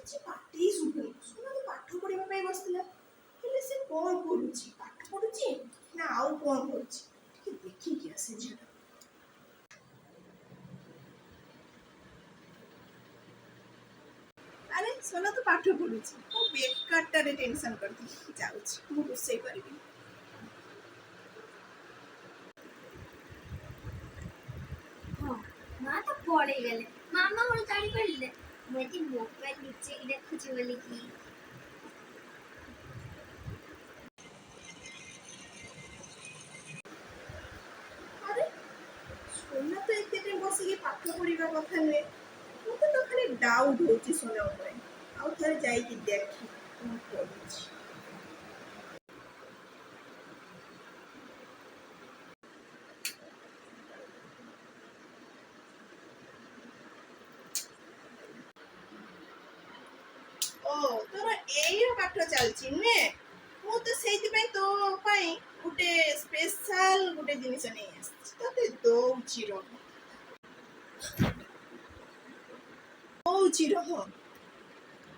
କିଛି ପାଟି ଶୁଭୁନି। ସୁନା ତ ପାଠ ପଢିବା ପାଇଁ ବସିଥିଲା, ହେଲେ ସେ କଣ କରୁଛି? ପାଠ ପଢୁଛି ନା ଆଉ କଣ କରୁଛି? ଟିକେ ଦେଖିକି ଆସେ ଝିଅଟା। ଆରେ ସୁନା ତ ପାଠ ପଢୁଛି, ମୁଁ ବେକାରଟାରେ ଟେନସନ କରିଥିଲି। ଯାଉଛି ମୁଁ ରୋଷେଇ କରିବି। ହଁ, ମା ତ ପଳେଇଗଲେ। ମାମା କଣ ଜାଣିପାରିଲେ ମୁଁ ଏଠି ମୋବାଇଲ ଲୁଚେଇକି ଦେଖୁଛି ବୋଲିକି? ଆରେ ସୁନା ତ ଏତେ ଟାଇମ ବସିକି ପାଠ ପଢିବା କଥା ନୁହେଁ। ମତେ ତ ଖାଲି ଡାଉଟ ହଉଛି ସୁନା ଉପରେ। ଆଉ ଥରେ ଯାଇକି ଦେଖି କଣ କରୁଛି। ଓ ତୋର ଏଇ ପାଠ ଚାଲିଛି ନୁହେଁ? ମୁଁ ତ ସେଇଥିପାଇଁ ତୋ ପାଇଁ ଗୋଟେ ସ୍ପେଶାଲ ଗୋଟେ ଜିନିଷ ନେଇ ଆସିଛି, ତତେ ଦଉଛି ରହ। ଦଉଛି ରହ।